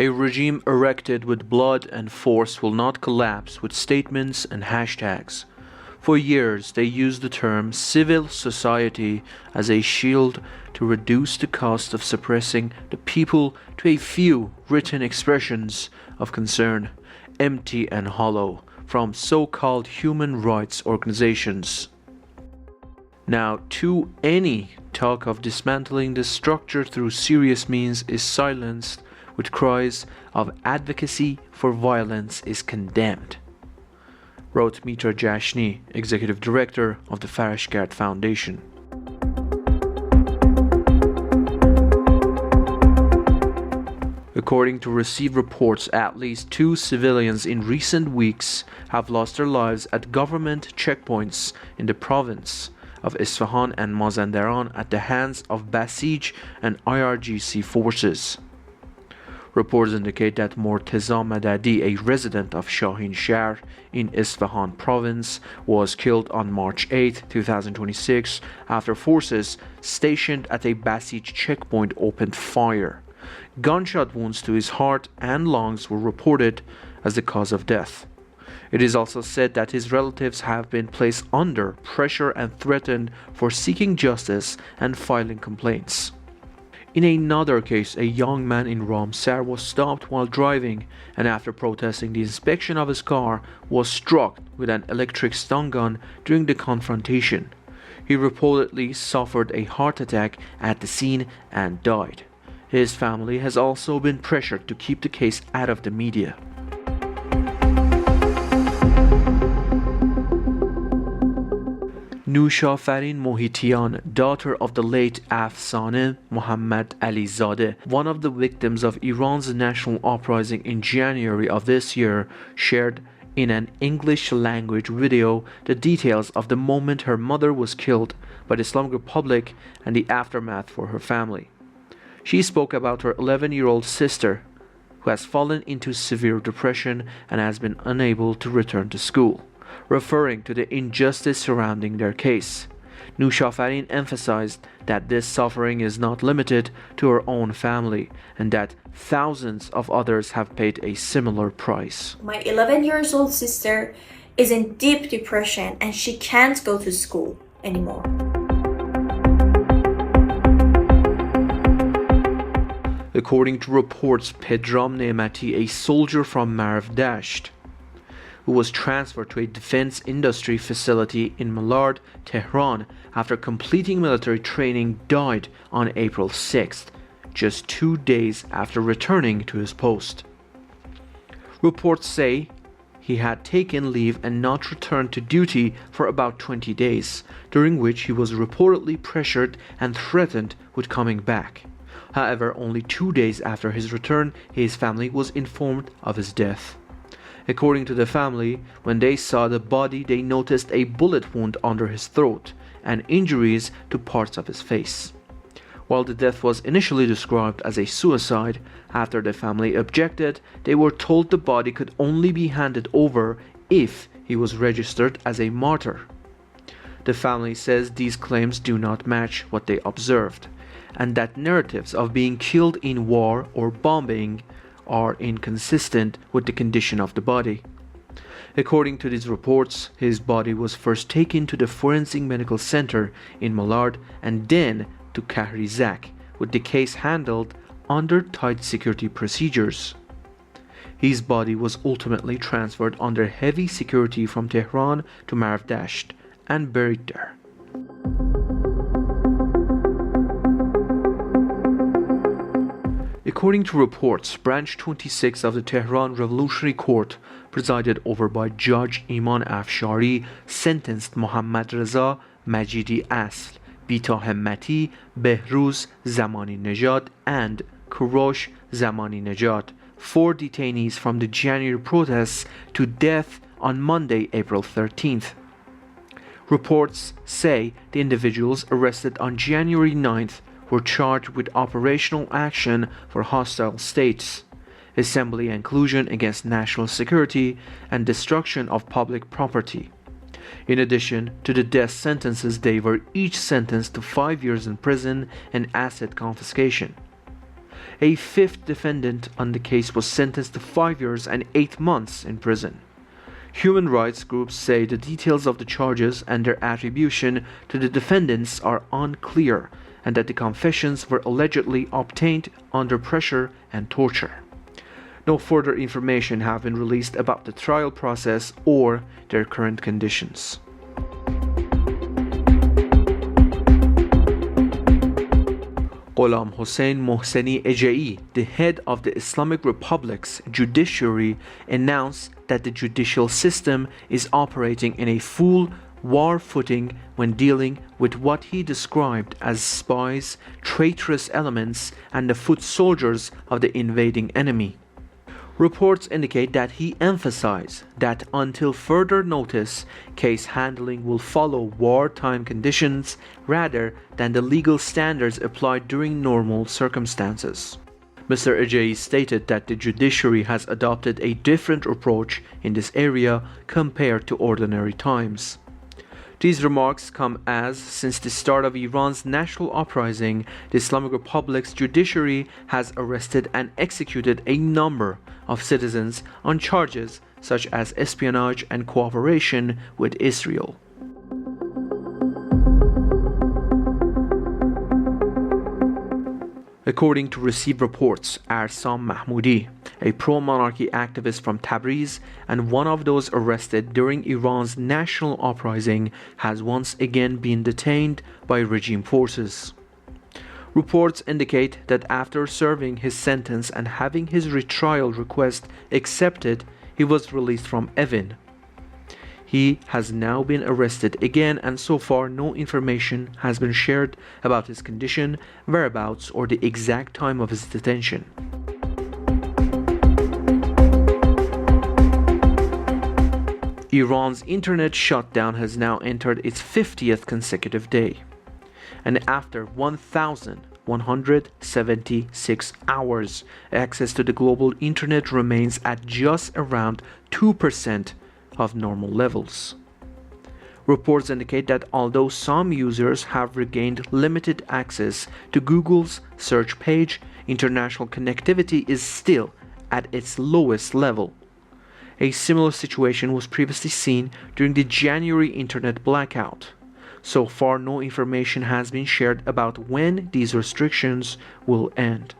A regime erected with blood and force will not collapse with statements and hashtags. For years, they used the term civil society as a shield to reduce the cost of suppressing the people to a few written expressions of concern, empty and hollow, from so-called human rights organizations. Now, any talk of dismantling this structure through serious means is silenced with cries of advocacy for violence is condemned, wrote Mitra Jashni, executive director of the Farashgard Foundation. According to received reports, at least 2 civilians in recent weeks have lost their lives at government checkpoints in the province of Isfahan and Mazandaran at the hands of Basij and IRGC forces. Reports indicate that Morteza Madadi, a resident of Shahin Shahr in Isfahan province, was killed on March 8, 2026 after forces stationed at a Basij checkpoint opened fire. Gunshot wounds to his heart and lungs were reported as the cause of death. It is also said that his relatives have been placed under pressure and threatened for seeking justice and filing complaints. In another case, a young man in Ramsar was stopped while driving and after protesting the inspection of his car was struck with an electric stun gun during the confrontation. He reportedly suffered a heart attack at the scene and died. His family has also been pressured to keep the case out of the media. Nusha Farin Mohitian, daughter of the late Afsaneh Muhammad Alizadeh, one of the victims of Iran's national uprising in January of this year, shared in an English-language video the details of the moment her mother was killed by the Islamic Republic and the aftermath for her family. She spoke about her 11-year-old sister, who has fallen into severe depression and has been unable to return to school, referring to the injustice surrounding their case. Nusha Farin emphasized that this suffering is not limited to her own family and that thousands of others have paid a similar price. My 11-year-old sister is in deep depression and she can't go to school anymore. According to reports, Pedram Ne'mati, a soldier from Marv Dasht, who was transferred to a defense industry facility in Malard, Tehran, after completing military training, died on April 6th, just 2 days after returning to his post. Reports say he had taken leave and not returned to duty for about 20 days, during which he was reportedly pressured and threatened with coming back. However, only 2 days after his return, his family was informed of his death. According to the family, when they saw the body, they noticed a bullet wound under his throat and injuries to parts of his face. While the death was initially described as a suicide, after the family objected, they were told the body could only be handed over if he was registered as a martyr. The family says these claims do not match what they observed, and that narratives of being killed in war or bombing are inconsistent with the condition of the body. According to these reports, his body was first taken to the Forensic Medical Center in Malard and then to Kahrizak, with the case handled under tight security procedures. His body was ultimately transferred under heavy security from Tehran to Marv Dasht and buried there. According to reports, Branch 26 of the Tehran Revolutionary Court, presided over by Judge Iman Afshari, sentenced Mohammad Reza Majidi Asl, Bita Hemmati, Behruz Zamani Nejad, and Kurosh Zamani Nejad, 4 detainees from the January protests, to death on Monday, April 13th. Reports say the individuals arrested on January 9th were charged with operational action for hostile states, assembly inclusion against national security, and destruction of public property. In addition to the death sentences, they were each sentenced to 5 years in prison and asset confiscation. A fifth defendant on the case was sentenced to 5 years and 8 months in prison. Human rights groups say the details of the charges and their attribution to the defendants are unclear, and that the confessions were allegedly obtained under pressure and torture. No further information have been released about the trial process or their current conditions. Ghulam Hossein Mohseni Ejei, the head of the Islamic Republic's judiciary, announced that the judicial system is operating in a full war footing when dealing with what he described as spies, traitorous elements, and the foot soldiers of the invading enemy. Reports indicate that he emphasized that until further notice, case handling will follow wartime conditions rather than the legal standards applied during normal circumstances. Mr. Ejei stated that the judiciary has adopted a different approach in this area compared to ordinary times. These remarks come as, since the start of Iran's national uprising, the Islamic Republic's judiciary has arrested and executed a number of citizens on charges such as espionage and cooperation with Israel. According to received reports, Arsam Mahmoudi, a pro-monarchy activist from Tabriz and one of those arrested during Iran's national uprising, has once again been detained by regime forces. Reports indicate that after serving his sentence and having his retrial request accepted, he was released from Evin. He has now been arrested again, and so far no information has been shared about his condition, whereabouts, or the exact time of his detention. Iran's internet shutdown has now entered its 50th consecutive day, and after 1,176 hours, access to the global internet remains at just around 2% of normal levels. Reports indicate that although some users have regained limited access to Google's search page, international connectivity is still at its lowest level. A similar situation was previously seen during the January internet blackout. So far, no information has been shared about when these restrictions will end.